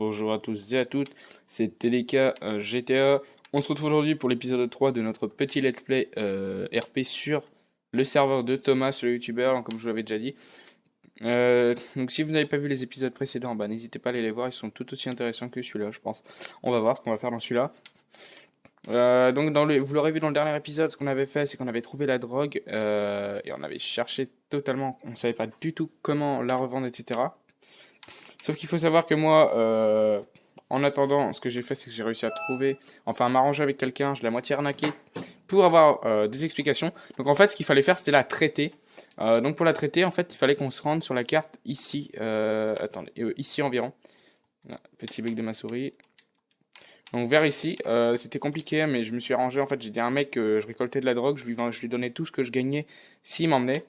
Bonjour à tous et à toutes, c'est TDK GTA. On se retrouve aujourd'hui pour l'épisode 3 de notre petit let's play RP sur le serveur de Thomas, le youtubeur, comme je vous l'avais déjà dit. Donc si vous n'avez pas vu les épisodes précédents, bah, n'hésitez pas à aller les voir, ils sont tout aussi intéressants que celui-là, je pense. On va voir ce qu'on va faire dans celui-là. Donc vous l'aurez vu dans le dernier épisode, ce qu'on avait fait, c'est qu'on avait trouvé la drogue et on avait cherché totalement, on ne savait pas du tout comment la revendre, etc. Sauf qu'il faut savoir que moi, en attendant, ce que j'ai fait, c'est que j'ai réussi à trouver, enfin à m'arranger avec quelqu'un, je l'ai à moitié arnaqué, pour avoir des explications. Donc en fait, ce qu'il fallait faire, c'était la traiter. Donc pour la traiter, en fait, il fallait qu'on se rende sur la carte ici, attendez, ici environ. Ah, petit bug de ma souris. Donc vers ici, c'était compliqué, mais je me suis arrangé. En fait, j'ai dit à un mec que je récoltais de la drogue, je lui donnais tout ce que je gagnais s'il m'emmenait.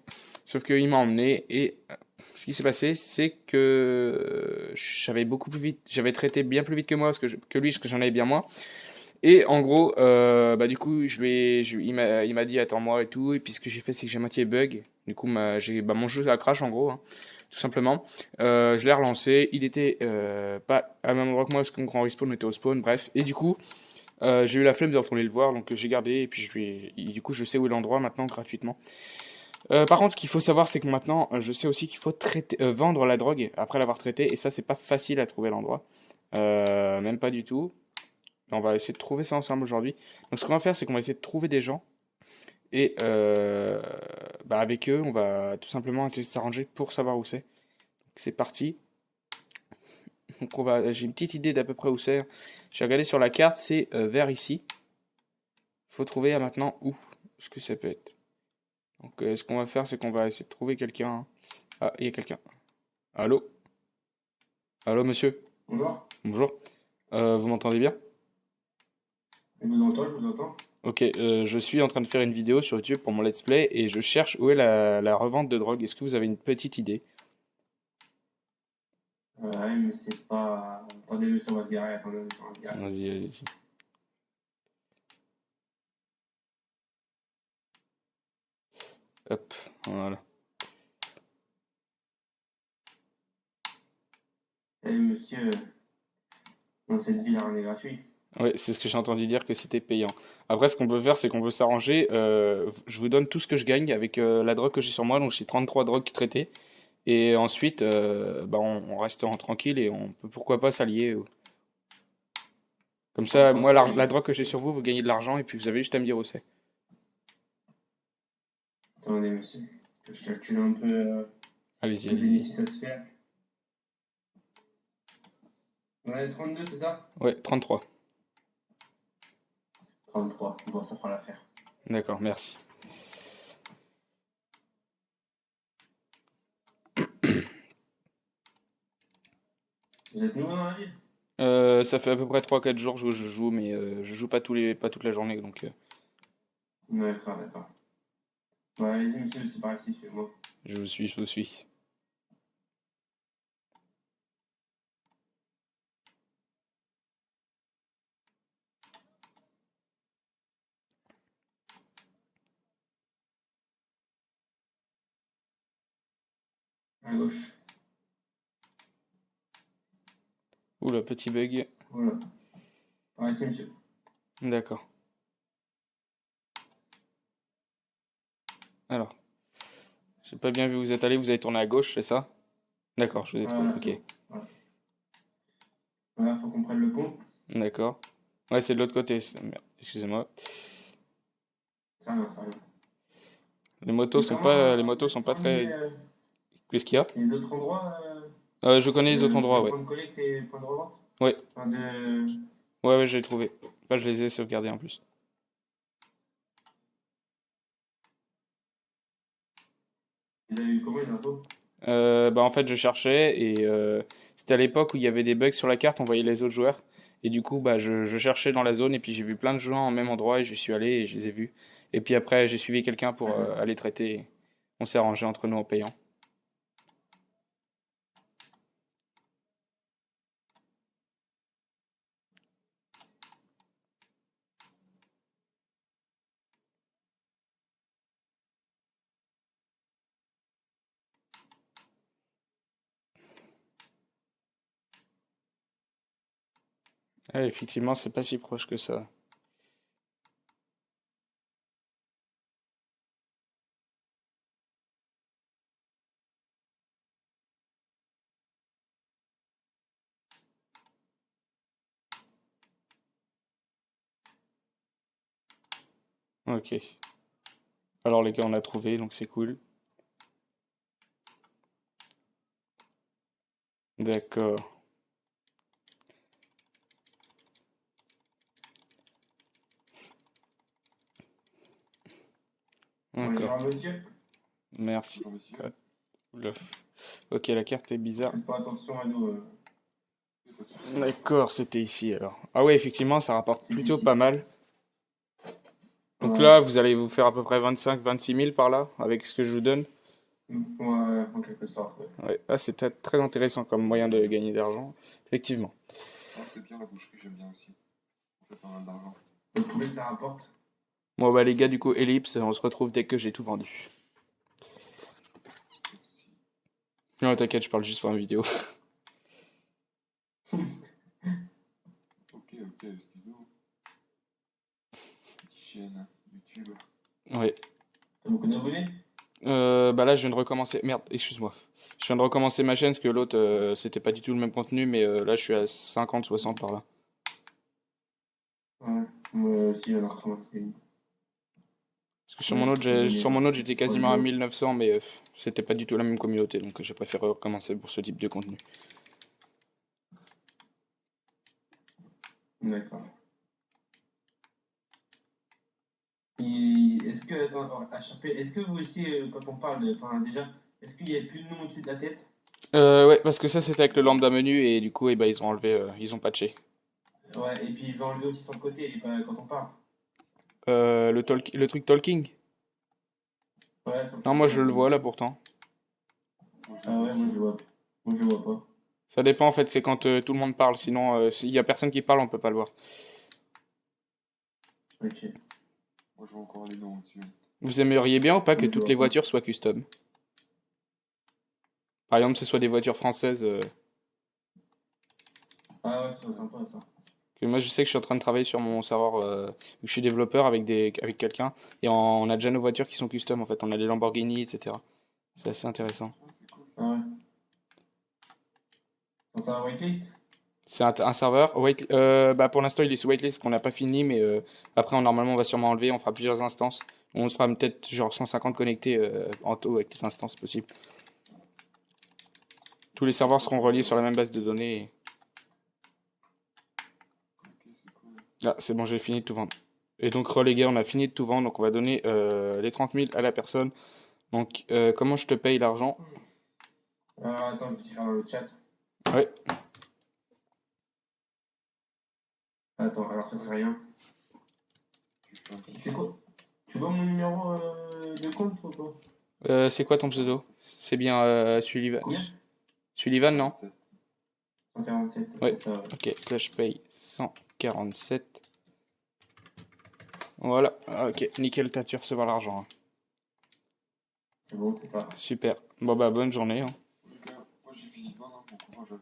Sauf qu'il m'a emmené et ce qui s'est passé, c'est que j'avais beaucoup plus vite, j'avais traité bien plus vite que moi, que lui, parce que j'en avais bien moins. Et en gros, bah du coup, il m'a dit attends-moi et tout. Et puis ce que j'ai fait, c'est que j'ai moitié bug. Du coup, mon jeu a crash en gros, hein, tout simplement. Je l'ai relancé. Il était pas à même endroit que moi, parce qu'on respawn était au spawn. Bref. Et du coup, j'ai eu la flemme de retourner le voir, donc j'ai gardé. Et puis du coup, je sais où est l'endroit maintenant gratuitement. Par contre, ce qu'il faut savoir, c'est que maintenant, je sais aussi qu'il faut vendre la drogue après l'avoir traitée. Et ça, c'est pas facile à trouver l'endroit. Même pas du tout. On va essayer de trouver ça ensemble aujourd'hui. Donc ce qu'on va faire, c'est qu'on va essayer de trouver des gens. Et bah, avec eux, on va tout simplement essayer de s'arranger pour savoir où c'est. C'est parti. Donc j'ai une petite idée d'à peu près où c'est. J'ai regardé sur la carte, c'est vers ici. Il faut trouver maintenant où ce que ça peut être. Donc ce qu'on va faire, c'est qu'on va essayer de trouver quelqu'un. Ah, il y a quelqu'un. Allô? Allô, monsieur? Bonjour, Bonjour. Vous m'entendez bien? je vous entends, je vous entends. Ok, je suis en train de faire une vidéo sur YouTube pour mon let's play et je cherche où est la revente de drogue. Est-ce que vous avez une petite idée? Ouais, mais c'est pas. Attendez, monsieur, on va se garer, attendez, monsieur, on va se garer. Vas-y, vas-y. Hop, voilà. Eh, monsieur, dans cette ville, rien n'est gratuit. Ouais, c'est ce que j'ai entendu dire que c'était payant. Après, ce qu'on peut faire, c'est qu'on peut s'arranger. Je vous donne tout ce que je gagne avec la drogue que j'ai sur moi, donc j'ai 33 drogues traitées. Et ensuite, bah, on reste tranquille et on peut pourquoi pas s'allier. Comme ça, moi, 33 drogues. la drogue que j'ai sur vous, vous gagnez de l'argent et puis vous avez juste à me dire où c'est. Attendez, monsieur, que je calcule un peu Allez-y, le allez-y. bénéfice à se faire. On a 32, c'est ça? Ouais, 33. 33, bon, ça fera l'affaire. D'accord, merci. Vous êtes nouveau dans la ville? Ça fait à peu près 3 4 jours que je joue, mais je joue pas toute la journée, donc D'accord, d'accord. Ouais, allez-y, monsieur, c'est par ici, suivez-moi. je vous suis, je vous suis. À gauche. Oula, petit bug. Voilà. Par ici, monsieur. D'accord. Alors, j'ai pas bien vu où vous êtes allé, vous avez tourné à gauche, c'est ça? D'accord, je vous ai trouvé. Voilà, c'est Ok, bon. Voilà, voilà, faut qu'on prenne le pont. d'accord. Ouais, c'est de l'autre côté. Merde, excusez-moi. Ça va, ça va. Et Les comment vous motos êtes sont pas formé très. Qu'est-ce qu'il y a? les autres endroits Je connais les autres de endroits, ouais. points de collecte et points de revente? Ouais, Enfin, de... ouais, ouais, j'ai trouvé. Enfin, je les ai sauvegardés en plus. Vous avez eu comment les infos? Bah en fait, je cherchais et c'était à l'époque où il y avait des bugs sur la carte, on voyait les autres joueurs. Et du coup, bah je cherchais dans la zone et puis j'ai vu plein de gens au même endroit et je suis allé et je les ai vus. Et puis après, j'ai suivi quelqu'un pour D'accord. aller traiter. On s'est arrangé entre nous en payant. Ouais, effectivement, c'est pas si proche que ça. Ok. Alors les gars, on a trouvé, donc c'est cool. D'accord. D'accord. Bonjour monsieur. Merci. Bonjour monsieur. Ah, oula. Ok, la carte est bizarre. Faites pas attention à nous. Pas de soucis. D'accord, c'était ici alors. Ah ouais, effectivement, ça rapporte C'est plutôt ici. pas mal. Donc Ouais. là, vous allez vous faire à peu près 25-26 000 par là, avec ce que je vous donne. Ouais, en quelque sorte. Ouais. Ouais. Ah, c'est très intéressant comme moyen de gagner d'argent. Effectivement. Ah, c'est bien la boucherie, j'aime bien aussi. On fait pas mal d'argent. Le poulet, ça rapporte. Bon bah les gars, du coup, Ellipse, on se retrouve dès que j'ai tout vendu. Pas de soucis. Non, t'inquiète, je parle juste pour une vidéo. Ok, excuse-nous. Petite chaîne YouTube. Ouais. T'as beaucoup d'abonnés? Bah là, je viens de recommencer. Merde, excuse-moi. Je viens de recommencer ma chaîne parce que l'autre, c'était pas du tout le même contenu, mais là, je suis à 50-60 par là. Ouais. Moi aussi, j'en ai recommencé une. Parce que sur mon autre, j'étais quasiment à Ouais, 1900, mais c'était pas du tout la même communauté, donc j'ai préféré recommencer pour ce type de contenu. d'accord. Est-ce que, attends, HRP, est-ce que vous aussi, quand on parle, enfin déjà, est-ce qu'il n'y a plus de nom au-dessus de la tête? Ouais, parce que ça, c'était avec le lambda menu, et du coup, eh ben, ils ont enlevé, ils ont patché. Ouais, et puis ils ont enlevé aussi son côté quand on parle. Le truc talking? Ouais, sur le Non, truc moi, je le vois là talking. pourtant. Moi, je Ah le vois ouais, moi aussi. je vois. Moi je vois pas. Ça dépend en fait, c'est quand tout le monde parle, sinon, s'il y a personne qui parle, on peut pas le voir. Ok. Moi, je vois encore les noms au-dessus. Vous aimeriez bien ou pas que Moi je toutes vois les pas. voitures soient custom? Par exemple, ce soit des voitures françaises. Ah ouais, c'est sympa ça. Que moi, je sais que je suis en train de travailler sur mon serveur, où je suis développeur avec quelqu'un, et on a déjà nos voitures qui sont custom en fait. On a les Lamborghini, etc. C'est assez intéressant. Ah, c'est cool. Ah ouais. C'est un whitelist? C'est un serveur. Bah pour l'instant, il est sous waitlist, qu'on n'a pas fini, mais après, normalement, on va sûrement enlever. On fera plusieurs instances. On se fera peut-être genre 150 connectés en tout avec les instances possibles. Tous les serveurs seront reliés sur la même base de données. Ok, c'est cool. Ah, c'est bon, j'ai fini de tout vendre. Et donc, les gars, on a fini de tout vendre. Donc, on va donner les 30 000 à la personne. Donc, comment je te paye l'argent? Alors attends, je vais te faire le chat. Ouais. Attends, alors ça c'est rien. Tu fais un petit C'est quoi? Tu vois mon numéro de compte ou pas? C'est quoi ton pseudo? C'est bien Sullivan. Combien? Sullivan, non? 47. 147, Ouais. c'est ça. Ouais. Ok, slash paye 147. Voilà. Ah, ok, nickel, t'as dû recevoir l'argent, hein. C'est bon, c'est ça. Super. Bon, bah, bonne journée, hein. Les gars, moi, j'ai fini de vendre, hein, bon courage à vous.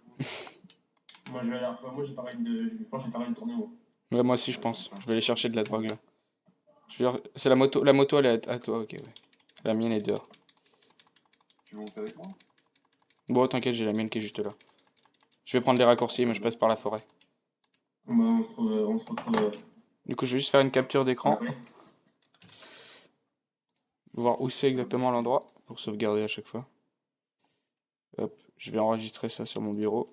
Moi je vais aller, enfin, moi j'ai pas une je pense que j'ai pas une tournée moi. Ouais, moi aussi, je pense. Je vais aller chercher de la drogue, là. C'est la moto. La moto, elle est à toi, ok, ouais. La mienne est dehors. Tu veux monter avec moi? Bon, t'inquiète, j'ai la mienne qui est juste là. Je vais prendre des raccourcis, mais je passe par la forêt. Bah, on se retrouve Du coup, je vais juste faire une capture d'écran, après. voir où c'est exactement l'endroit, pour sauvegarder à chaque fois. Hop, je vais enregistrer ça sur mon bureau.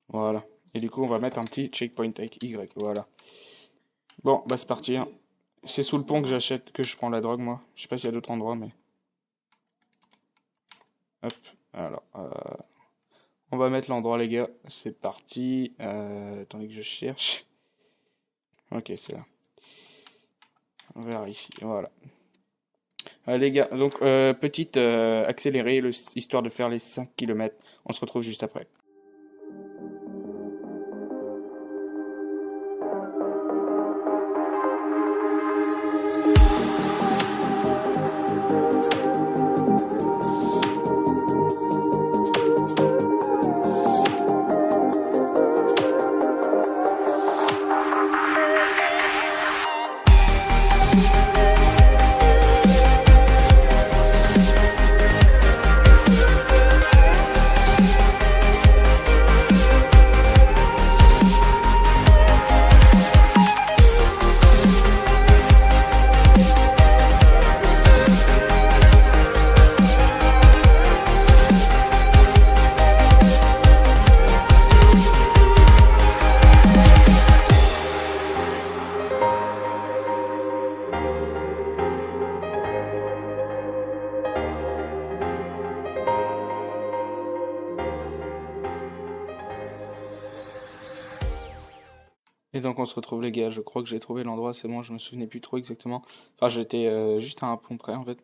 Voilà. Et du coup, on va mettre un petit checkpoint avec Y. Voilà. Bon, bah c'est parti, hein. C'est sous le pont que que je prends la drogue, moi. Je sais pas s'il y a d'autres endroits, mais... Hop, alors... On va mettre l'endroit, les gars. C'est parti. Attendez que je cherche. Ok, c'est là. On verra ici, voilà. Les gars, donc petite accélérée, histoire de faire les 5 km. On se retrouve juste après. Et donc on se retrouve les gars, je crois que j'ai trouvé l'endroit, c'est bon, je me souvenais plus trop exactement. Enfin j'étais juste à un pont près en fait.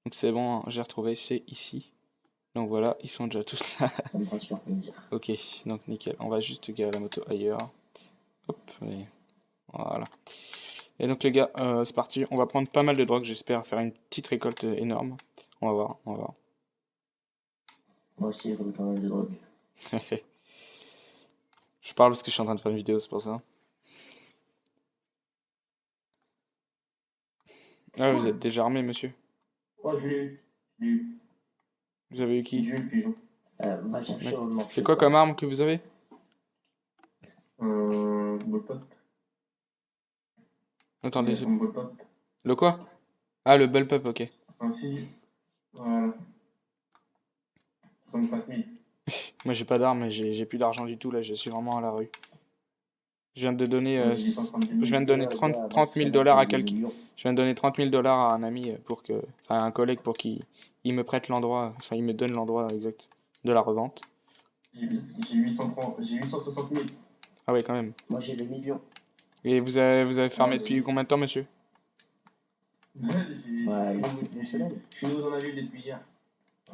Donc c'est bon, hein, j'ai retrouvé, c'est ici. Donc voilà, ils sont déjà tous là. Ça me fera super plaisir. Ok, donc nickel, on va juste garer la moto ailleurs. Hop, et voilà. Et donc les gars, c'est parti, on va prendre pas mal de drogue, j'espère faire une petite récolte énorme. On va voir, on va voir. Moi aussi, j'ai pas mal de drogue. Je parle parce que je suis en train de faire une vidéo, c'est pour ça. Ah, vous êtes déjà armé, monsieur? Oh, je l'ai eu. Je l'ai eu. Vous avez eu qui? J'ai eu le pigeon. Va le chercher au marché. C'est quoi comme arme que vous avez? Bullpup. Attendez, Un bullpup. le quoi? Ah, le bullpup, ok. Un fusil. Voilà. 65 000. Moi j'ai pas d'arme, j'ai plus d'argent du tout là, je suis vraiment à la rue. Je viens de donner, Moi, j'ai 170 000. je viens de donner 30 000 dollars à quelqu'un. Je viens de donner 30 000 dollars à un ami pour que, enfin à un collègue pour qu'il me prête l'endroit, enfin il me donne l'endroit exact de la revente. J'ai 860 000. Ah ouais quand même. Moi, j'ai des millions. Et vous avez fermé Ouais, depuis combien de temps monsieur? Ouais, une semaine. Je suis nouveau dans la ville depuis hier.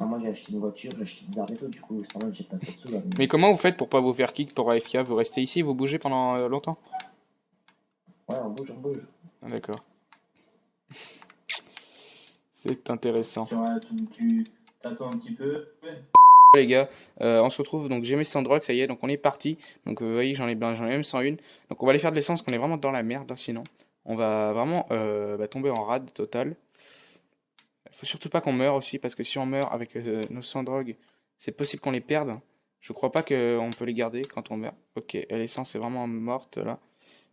Ah, moi, j'ai acheté une voiture, j'ai acheté des armes et tout, du coup, c'est normal, j'ai pas fait de sous là. Mais comment vous faites pour pas vous faire kick pour AFK? Vous restez ici, vous bougez pendant longtemps? Ouais, on bouge, on bouge. Ah d'accord. C'est intéressant. Tu t'attends un petit peu. Ouais. Les gars, on se retrouve, donc j'ai mes 100 drogues, ça y est, donc on est parti. Donc vous voyez, j'en ai même 101. Donc on va aller faire de l'essence, qu'on est vraiment dans la merde, hein, sinon. On va vraiment tomber en rade totale. Faut surtout pas qu'on meure aussi, parce que si on meurt avec nos 100 drogues, c'est possible qu'on les perde. Je crois pas qu'on peut les garder quand on meurt. Ok, l'essence est vraiment morte là.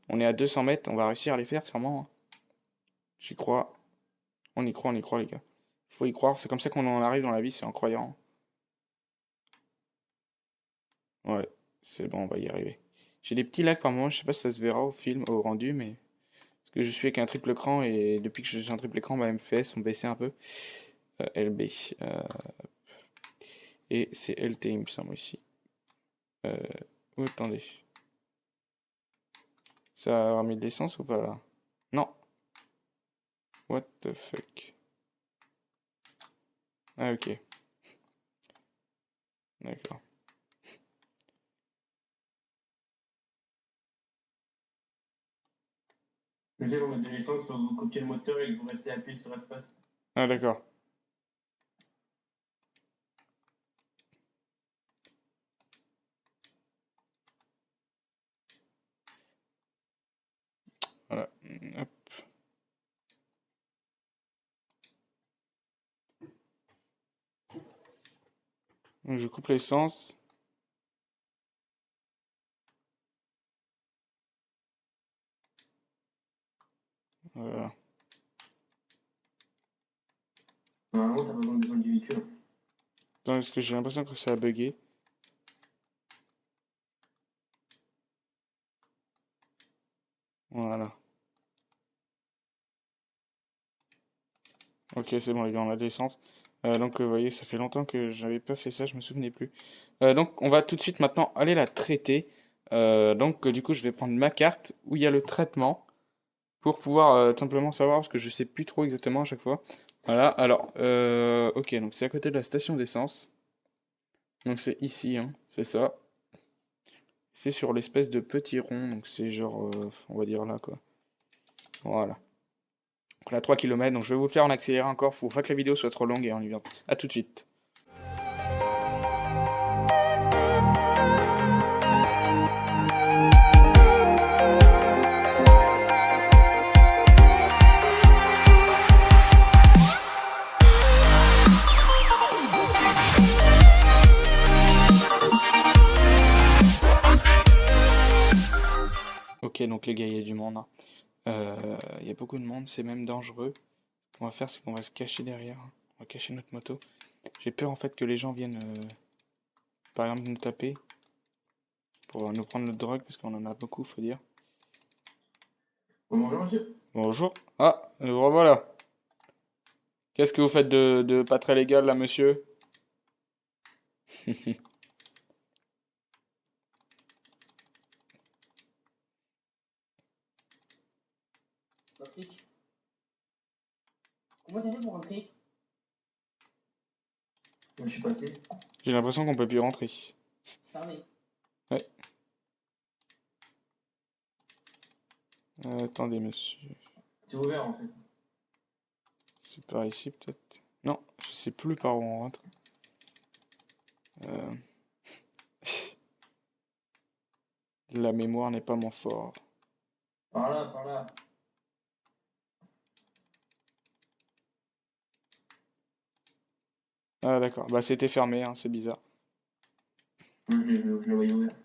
On est à 200 mètres, on va réussir à les faire sûrement. Hein. J'y crois. On y croit les gars. Faut y croire, c'est comme ça qu'on en arrive dans la vie, c'est en croyant. Ouais, c'est bon, on va y arriver. J'ai des petits lags par moment, je sais pas si ça se verra au film, au rendu, mais... Parce que je suis avec un triple écran, et depuis que je suis un triple écran, ma MFS ont baissé un peu. LB. Et c'est LT, il me semble, ici. Attendez. Ça a remis de l'essence ou pas, là? Non. What the fuck? Ah, ok. D'accord. Le jour où vous mettez de l'essence, faut vous copier le moteur et que vous restez appuyé sur espace. Ah, d'accord. Voilà. Hop. Donc je coupe l'essence. Voilà. Normalement, t'as pas besoin de besoin du véhicule. Attends, parce que j'ai l'impression que ça a bugué. Voilà. Ok, c'est bon les gars, on a de l'essence. Donc vous voyez, ça fait longtemps que j'avais pas fait ça, je me souvenais plus. Donc on va tout de suite maintenant aller la traiter. Donc du coup, je vais prendre ma carte où il y a le traitement pour pouvoir simplement savoir, parce que je sais plus trop exactement à chaque fois. Voilà, alors, ok, donc c'est à côté de la station d'essence. Donc c'est ici, hein, c'est ça. C'est sur l'espèce de petit rond, donc c'est genre, on va dire là quoi. Voilà. Donc là, 3 km, donc je vais vous le faire en accéléré encore, faut pas que la vidéo soit trop longue et on y vient. A tout de suite. Ok, donc les gars, il y a du monde. Hein. Il y a beaucoup de monde, c'est même dangereux. Ce qu'on va faire, c'est qu'on va se cacher derrière. Hein. On va cacher notre moto. J'ai peur en fait que les gens viennent, par exemple, nous taper pour nous prendre notre drogue, parce qu'on en a beaucoup, faut dire. Bonjour, monsieur. Bonjour. Ah, le revoilà. Qu'est-ce que vous faites de pas très légal là, monsieur? Comment t'as fait pour rentrer? Moi, je suis passé. J'ai l'impression qu'on peut plus rentrer. C'est fermé. Attendez, monsieur. C'est ouvert en fait. C'est par ici, peut-être. Non, je sais plus par où on rentre. Euh, La mémoire n'est pas mon fort. Par là, par là. Ah, d'accord. Bah, c'était fermé, hein, c'est bizarre. Moi, je le voyais ouvert.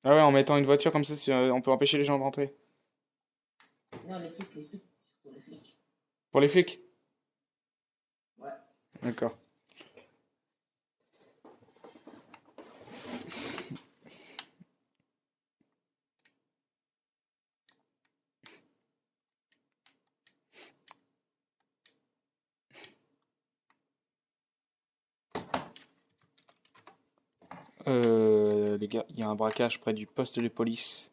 Ah ouais, en mettant une voiture comme ça, on peut empêcher les gens de rentrer. Non, les flics, les flics. Pour les flics. Pour les flics? Ouais. D'accord. Les gars, il y a un braquage près du poste de police.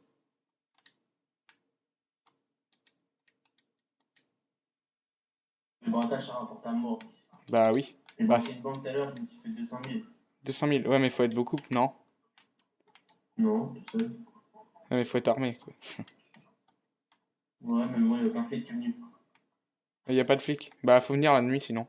Le braquage, ça rapporte à mort. Bah oui. J'ai Bah, braqué une banque tout à l'heure, je me suis fait 200 000. 200 000. Ouais, mais faut être beaucoup, non? Non, tout seul. Ouais, mais faut être armé, quoi. Ouais, mais moi, il n'y a aucun flic qui est venu. Il y a pas de flics. Bah, faut venir la nuit, sinon.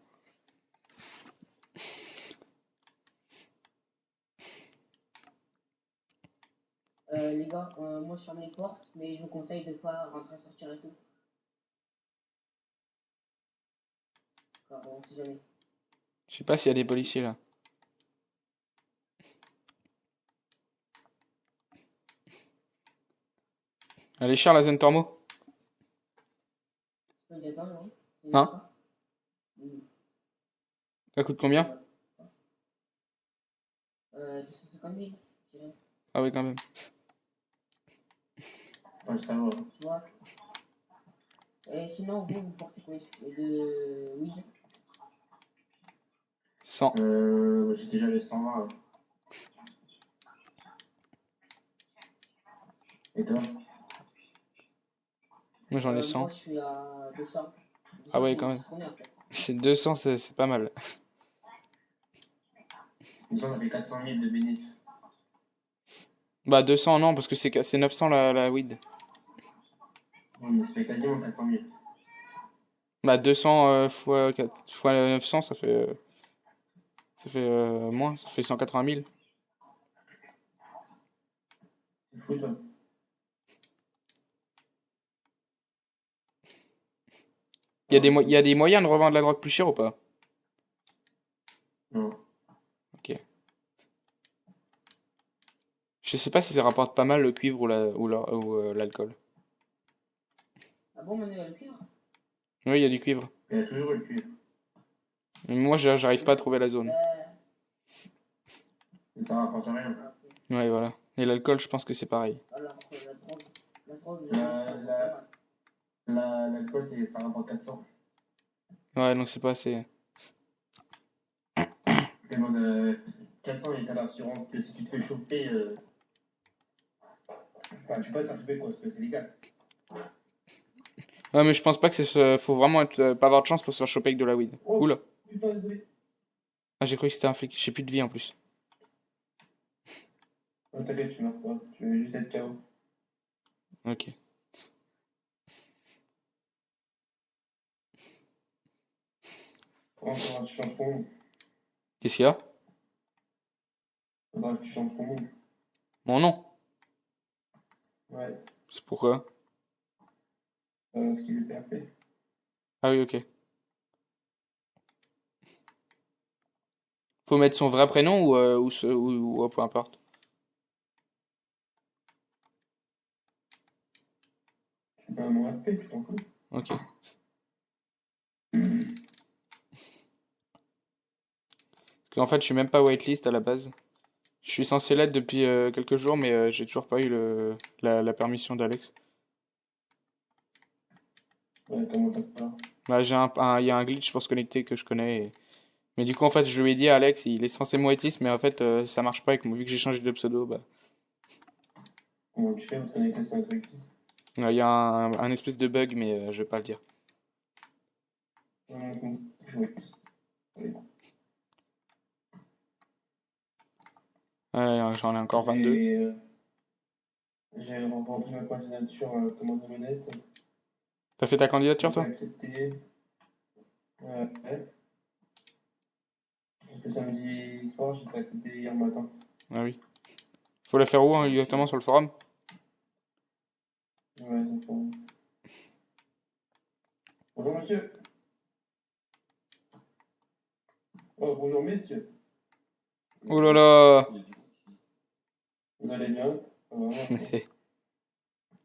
Les gars, moi je ferme les portes, mais je vous conseille de pas rentrer, sortir et tout. Car on sait jamais. Je sais pas s'il y a des policiers, là. Elle est chère, la zone Tormo? Tu peux attendre, non? Hein? Mm. Ça coûte combien? 250 000, je dirais. Ah oui, quand même. Ouais, ça va. Tu vois? Et sinon, vous portez quoi? De weed? 100. J'ai déjà les 120 là. Et toi? Moi, j'en ai 100. Moi je suis à 200. Ah ouais, 200, quand même. c'est combien, en fait? C'est 200, c'est pas mal. Ça fait 400 000 de bénéfices. Bah, 200, non, parce que c'est 900 la weed. Ouais, mais ça fait quasiment 400 000. Bah, 200 fois 900, ça fait moins, ça fait 180 000. C'est fou, toi. Il y a des moyens de revendre la drogue plus cher ou pas? Non. Ok. Je sais pas si ça rapporte pas mal le cuivre ou l'alcool. Ah bon, maintenant il y a le cuivre? Oui, il y a du cuivre. Il y a toujours le cuivre. Mais moi, j'arrive pas à trouver la zone. Mais ça rapporte rien. Ouais, voilà. Et l'alcool, je pense que c'est pareil. Alors que la drogue, L'alcool, ça rapporte 400. Ouais, donc c'est pas assez. Tu demandes 400 et t'as l'assurance que si tu te fais choper. Enfin, tu peux pas te faire choper quoi, parce que c'est légal. Ouais, mais je pense pas que faut vraiment pas avoir de chance pour se faire choper avec de la weed. Oh. Oula. Putain, désolé. Ah, j'ai cru que c'était un flic. J'ai plus de vie en plus. Oh, t'inquiète, tu meurs pas. Tu veux juste être KO. Ok. Comment ça va, tu changes ton nom? Qu'est-ce qu'il y a? Faudra que tu changes ton nom. Mon nom. Ouais, C'est pourquoi? ce qu'il est PRP. Ah oui, ok. Faut mettre son vrai prénom ou peu importe. Tu peux un nom RP, tu t'en fous. Ok. Parce qu'en fait, je suis même pas whitelist à la base. Je suis censé l'être depuis quelques jours, mais j'ai toujours pas eu la permission d'Alex. Ouais, comment t'as pas? Bah, il y a un glitch pour se connecter que je connais. Mais du coup, en fait, je lui ai dit à Alex, il est censé me whitelist, mais en fait, ça marche pas avec moi. Vu que j'ai changé de pseudo, bah. Comment tu fais pour te connecter sur un truc? Il y a un espèce de bug, mais je vais pas le dire. J'en ai encore 22. J'ai rempli ma candidature Thomas Domenech. T'as fait ta candidature, J'ai toi? accepté. Ouais. J'ai fait samedi soir, j'ai fait accepter hier matin. Ah oui. Faut la faire où, hein, exactement, sur le forum? Ouais, donc, bonjour monsieur. Oh, bonjour messieurs. Oh là là! Il y a du monde ici. Vous allez bien?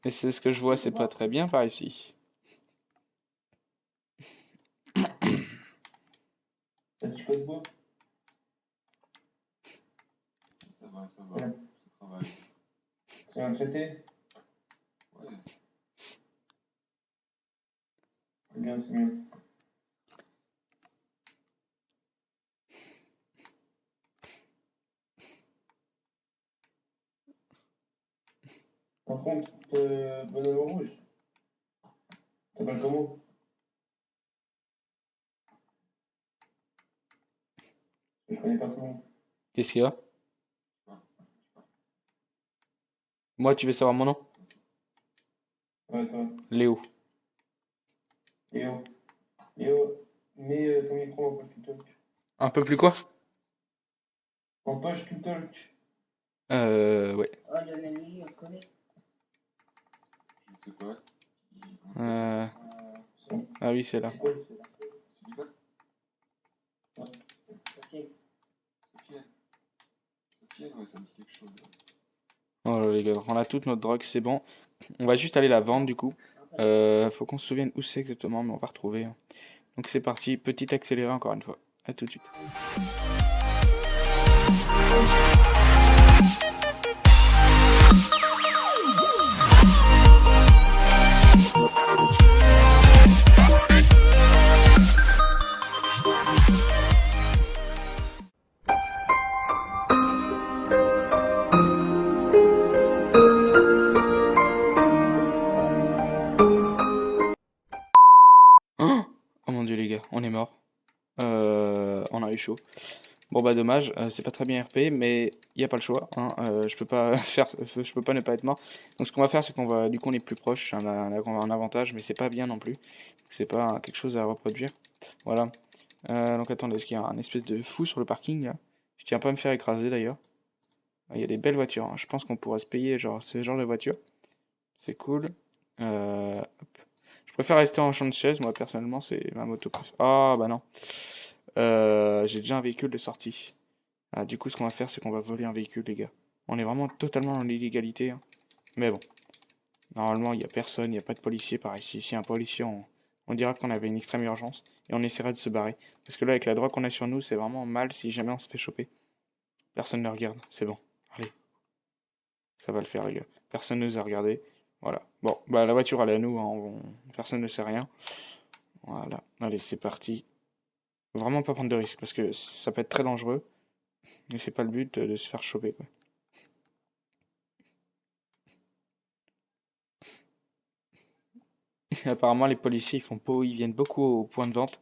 Et c'est ce que je vois, c'est pas très bien par ici. Ça dit quoi de beau? Ça va, ça va. Ouais. Ça travaille. C'est un traité? Ouais. C'est bien, c'est bien. Par contre, bonhomme rouge, t'appelles comment? Je connais pas tout le monde. Qu'est-ce qu'il y a? Moi, tu veux savoir mon nom? Ouais, toi. Léo. Léo. Léo, mets ton micro en poche to talk. Un peu plus quoi? En poche to talk. Ouais. Oh, Lionel Messi, on le connaît. Je ne sais pas. Ah oui, c'est là. C'est quoi? C'est du bas? Ok. Sofiane, ouais, ça me dit quelque chose. Oh là, les gars, on a toute notre drogue, c'est bon. On va juste aller la vendre du coup. Faut qu'on se souvienne où c'est exactement, mais on va retrouver. Donc c'est parti, petit accéléré encore une fois. À tout de suite. Oh mon dieu les gars, on est mort. On a eu chaud. Bon bah dommage, c'est pas très bien RP, mais il n'y a pas le choix. Hein, je peux pas je peux pas ne pas être mort. Donc ce qu'on va faire, c'est qu'on va, du coup on est plus proche, c'est un avantage, mais c'est pas bien non plus. C'est pas quelque chose à reproduire. Voilà. Donc attendez, est-ce qu'il y a un espèce de fou sur le parking là? Je tiens pas à me faire écraser d'ailleurs. Il y a des belles voitures, hein. Je pense qu'on pourra se payer genre ce genre de voiture. C'est cool. Hop. Je préfère rester en champ de chaise, moi personnellement, c'est ma moto. Ah bah non. J'ai déjà un véhicule de sortie. Ah, du coup, ce qu'on va faire, c'est qu'on va voler un véhicule, les gars. On est vraiment totalement dans l'illégalité, hein. Mais bon. Normalement, il n'y a personne, il n'y a pas de policier par ici. Si un policier, on dira qu'on avait une extrême urgence et on essaiera de se barrer. Parce que là, avec la drogue qu'on a sur nous, c'est vraiment mal si jamais on se fait choper. Personne ne regarde, c'est bon. Allez. Ça va le faire, les gars. Personne ne nous a regardé. Voilà. Bon, bah la voiture, elle est à nous, hein. Personne ne sait rien. Voilà. Allez, c'est parti. Vraiment pas prendre de risques parce que ça peut être très dangereux. Mais c'est pas le but de se faire choper, quoi. Apparemment, les policiers ils viennent beaucoup au point de vente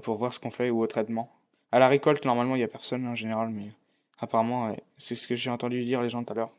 pour voir ce qu'on fait ou au traitement. À la récolte, normalement, il n'y a personne en général, mais apparemment, ouais, c'est ce que j'ai entendu dire les gens tout à l'heure.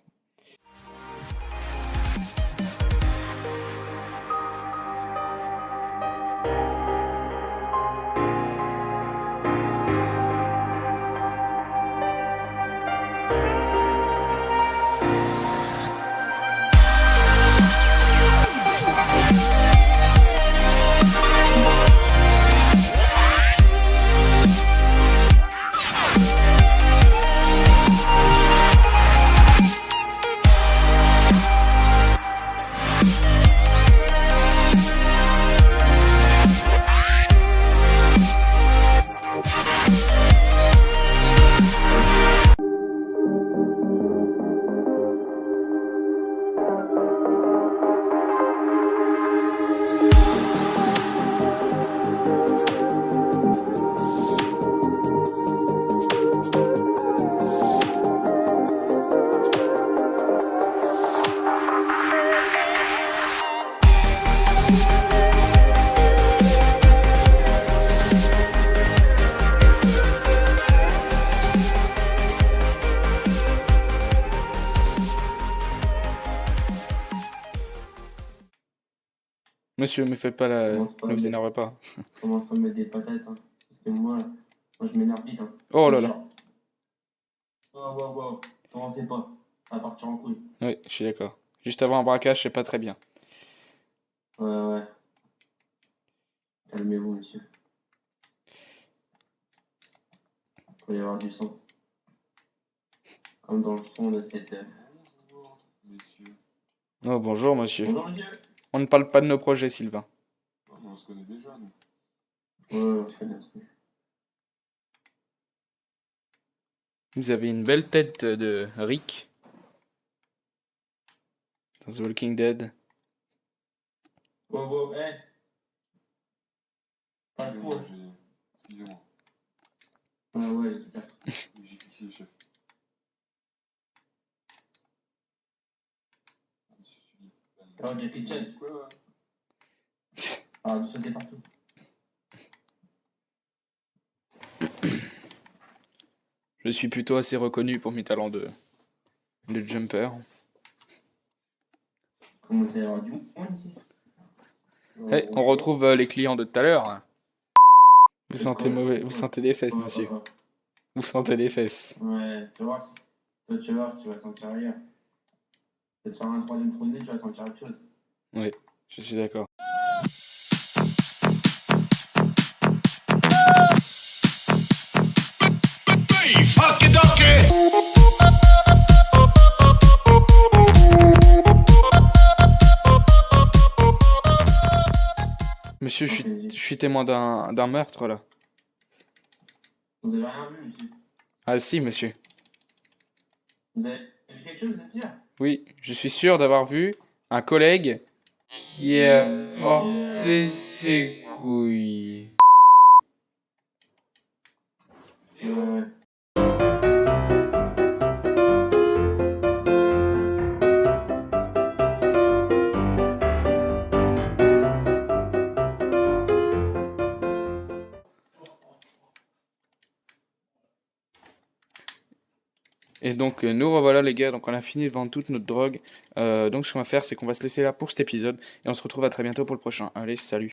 Monsieur, me faites pas la... Commence pas à Ne vous mettre- énervez pas. commence pas à mettre des patates, hein. Parce que moi, je m'énerve vite, hein. Oh là là. Wow. Commencez pas. Ça va partir en couille. Oui, je suis d'accord. Juste avant un braquage, c'est pas très bien. Ouais. Calmez-vous, monsieur. Il faut y avoir du son. Comme dans le son de cette... Bonjour, messieurs. Oh, bonjour, monsieur. Bonjour, monsieur. On ne parle pas de nos projets, Sylvain. Ah, mais on se connaît déjà, nous. Ouais, je fais bien ça. Vous avez une belle tête de Rick dans The Walking Dead. Wow, Pas Excusez-moi, trop. Excusez-moi. Ouais, j'espère. J'ai fixé le chef. Ah, monsieur Sully. Alors, Jackie Chan. Quoi? Ah, du sauter partout. Je suis plutôt assez reconnu pour mes talents de jumper. Comment ça y avoir du monde ici? Hey, on retrouve les clients de tout à l'heure. Vous sentez mauvais, vous sentez des fesses, monsieur. Vous sentez des fesses. Ouais, tu vois, toi tu vas voir, tu vas sentir ailleurs. Tu vas te faire un troisième trou de nez, tu vas sentir autre chose. Oui, je suis d'accord. Monsieur, je suis témoin d'un meurtre là. Vous avez rien vu ici. Ah si, monsieur. Vous avez vu quelque chose, vous êtes sûr? Oui, je suis sûr d'avoir vu un collègue qui a porté ses couilles. Ouais. Et donc nous revoilà les gars, donc on a fini de vendre toute notre drogue. Donc ce qu'on va faire, c'est qu'on va se laisser là pour cet épisode et on se retrouve à très bientôt pour le prochain. Allez, salut.